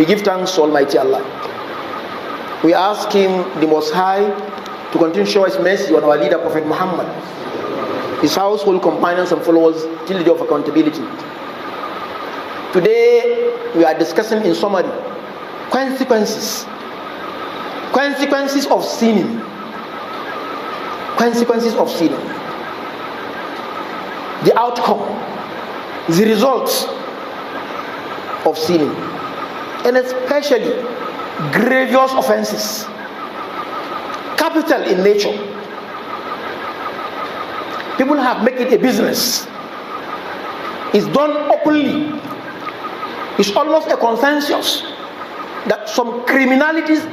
We give thanks to Almighty Allah. We ask Him, the Most High, to continue to show His mercy on our leader, Prophet Muhammad, his household companions and followers till the day of accountability. Today, we are discussing in summary consequences of sinning. Consequences of sinning. The outcome, the results of sinning, and especially grievous offenses, capital in nature. People have made it a business. It's done openly. It's almost a consensus that some criminalities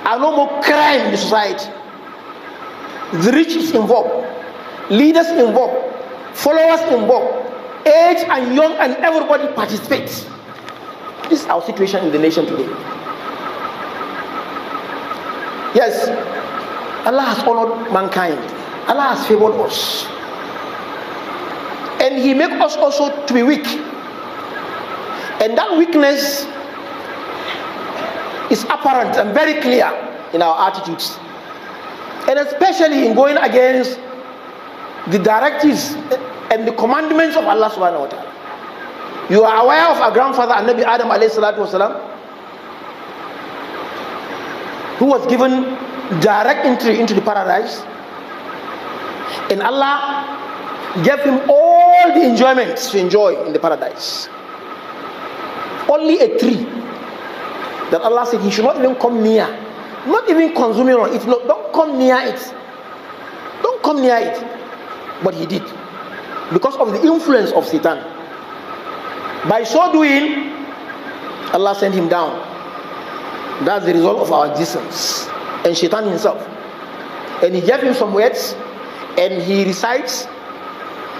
are no more crime in the society. The rich is involved, leaders involved, followers involved, age and young, and everybody participates. This is our situation in the nation today. Yes, Allah has honored mankind. Allah has favored us. And He makes us also to be weak. And that weakness is apparent and very clear in our attitudes. And especially in going against the directives and the commandments of Allah subhanahu wa ta'ala. You are aware of our grandfather, Nabi Adam alayhi salatu wasalam, who was given direct entry into the paradise. And Allah gave him all the enjoyments to enjoy in the paradise. Only a tree that Allah said he should not even come near, not even consuming on it. No, don't come near it. Don't come near it. But he did, because of the influence of Satan. By so doing, Allah sent him down. That's the result of our existence. And Satan himself. And He gave him some words, and he recites,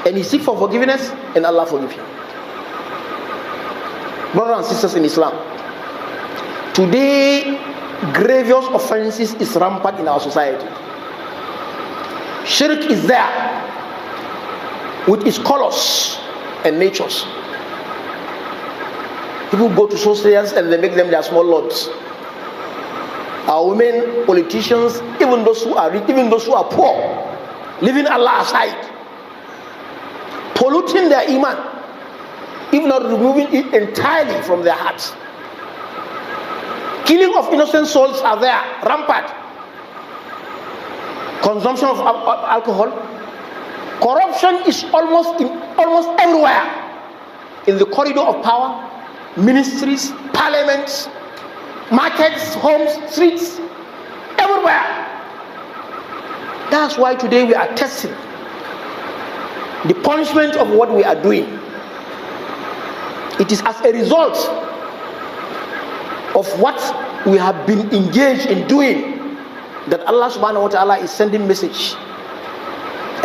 and he seeks for forgiveness, and Allah forgives him. Brothers and sisters in Islam, today grievous offenses is rampant in our society. Shirk is there with its colors and natures. People go to sorcerers and they make them their small lords. Our women, politicians, even those who are rich, even those who are poor, leaving Allah aside, polluting their iman, if not removing it entirely from their hearts. Killing of innocent souls are there, rampant. Consumption of alcohol. Corruption is almost everywhere. In the corridor of power, ministries, parliaments, markets, homes, streets, everywhere. That's why today we are testing the punishment of what we are doing. It is as a result of what we have been engaged in doing that Allah subhanahu wa ta'ala is sending message.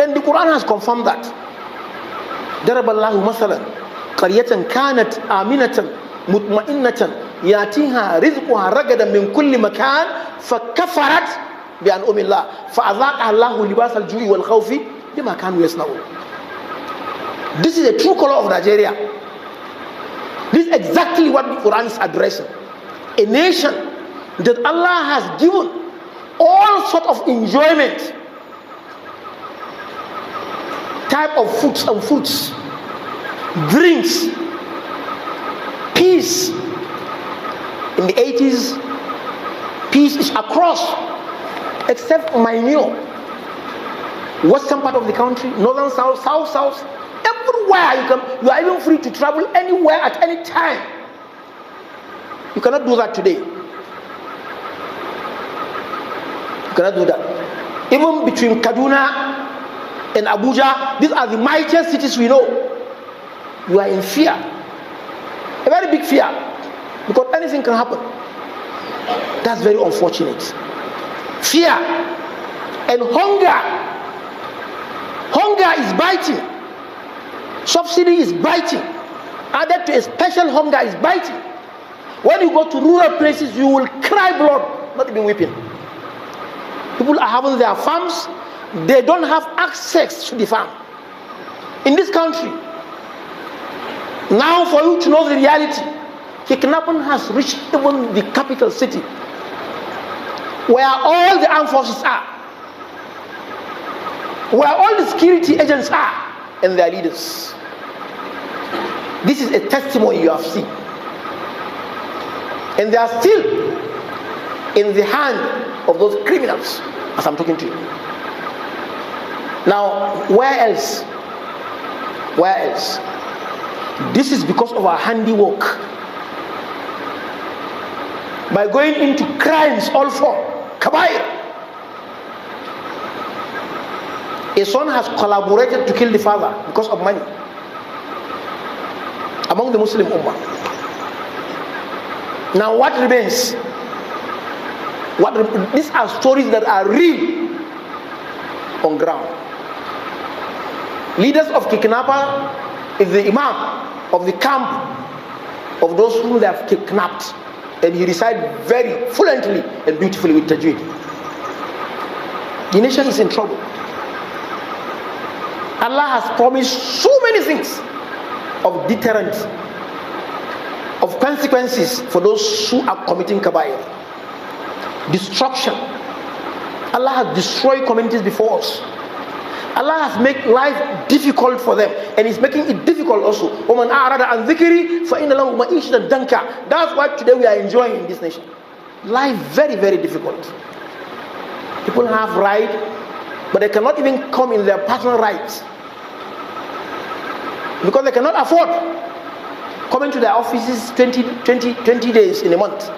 And the Quran has confirmed that. ضرب الله مثلا قرية كانت آمنة مطمئنة يأتيها رزقها رغدا من كل مكان فكفرت بأنعم الله فأذاقها الله لباس الجوع والخوف بما كانوا يصنعون. This is a true color of Nigeria. This is exactly what the Quran is addressing. A nation that Allah has given all sort of enjoyment, type of foods and fruits, drinks, peace. In the 80s, peace is across, except minor. Western part of the country, northern, south, south, everywhere you are even free to travel anywhere at any time. You cannot do that today. You cannot do that. Even between Kaduna and Abuja, these are the mightiest cities we know. You are in fear, a very big fear, because anything can happen. That's very unfortunate. Fear and hunger. Hunger is biting. Subsidy is biting. Added to a special hunger is biting. When you go to rural places, you will cry blood, not even weeping. People are having their farms. They don't have access to the farm. In this country, now for you to know the reality, kidnapping has reached even the capital city, where all the armed forces are, where all the security agents are, and their leaders. This is a testimony you have seen. And they are still in the hand of those criminals as I'm talking to you. Now, where else? Where else? This is because of our handiwork. By going into crimes all for kabair. A son has collaborated to kill the father because of money among the Muslim Ummah. Now what remains? These are stories that are real on ground. Leaders of kidnapper is the imam of the camp of those who they have kidnapped, and he recites very fluently and beautifully with Tajudeen. The nation is in trouble. Allah has promised so many things of deterrent, of consequences for those who are committing kabair. Destruction. Allah has destroyed communities before us. Allah has made life difficult for them, and He's making it difficult also. وَمَنْ أَعْرَضَ عَنْ ذِكْرِي فَإِنَّ لَهُ مَعِيشَةً ضَنْكًا. That's what today we are enjoying in this nation. Life very, very difficult. People have right, but they cannot even come in their personal rights because they cannot afford coming to their offices 20 days in a month.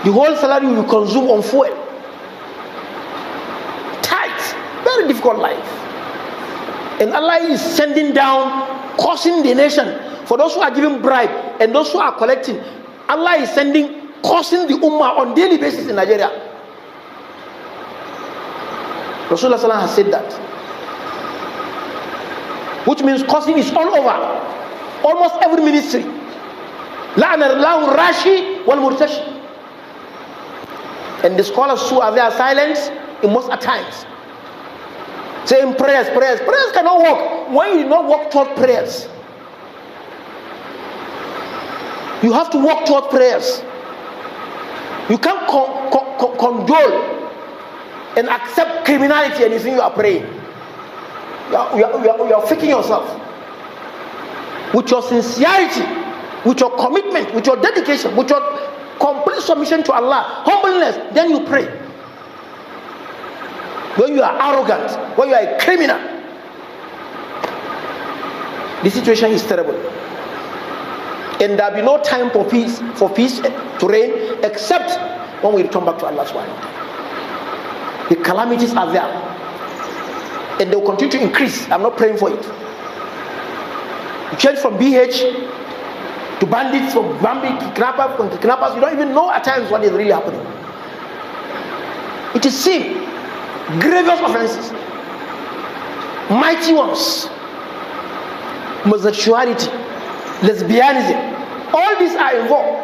The whole salary will consume on fuel. Very difficult life. And Allah is sending down, causing the nation, for those who are giving bribe and those who are collecting. Allah is sending, causing the ummah on daily basis in Nigeria. Rasulullah Sallallahu has said that, which means causing is all over, almost every ministry. La'ana Allahu Rashi wal Murtashi. And the scholars who are there silent in most at times, saying prayers cannot work when you do not work toward prayers. You have to work toward prayers. You can't condole and accept criminality and you think you are praying. You are faking yourself. With your sincerity, with your commitment, with your dedication, with your complete submission to Allah, humbleness, then you pray. When you are arrogant, when you are a criminal, the situation is terrible. And there will be no time for peace to reign except when we return back to Allah subhanahu wa ta'ala. The calamities are there, and they will continue to increase. I'm not praying for it. You change from BH to bandits, from kidnappers. You don't even know at times what is really happening. It is sin. Grievous offenses, mighty ones, homosexuality, lesbianism, all these are involved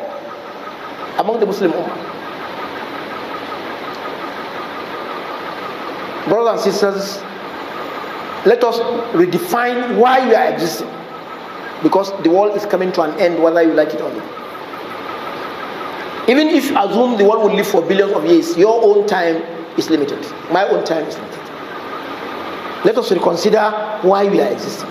among the Muslim Ummah. Brothers and sisters, let us redefine why we are existing, because the world is coming to an end whether you like it or not. Even if you assume the world will live for billions of years, your own time is limited. My own time is limited. Let us reconsider why we are existing.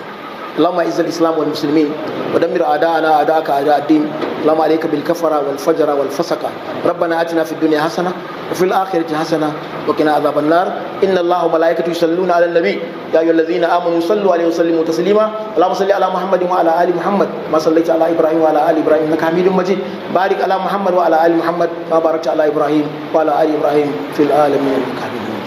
اللهم اعز الاسلام والمسلمين ودمر اعداءنا اعداءك اعداء الدين اللهم عليك بالكفره والفجر والفسق ربنا اتنا في الدنيا حسنه وفي الاخره حسنه وقنا عذاب النار ان الله وملائكته يصلون على النبي يا ايها الذين امنوا صلوا عليه وسلموا تسليما اللهم صل على محمد وعلى ال محمد ما صليت على ابراهيم وعلى ال ابراهيم انك حميد مجيد بارك على محمد وعلى ال محمد ما باركت على ابراهيم وعلى ال ابراهيم في العالمين انك حميد مجيد.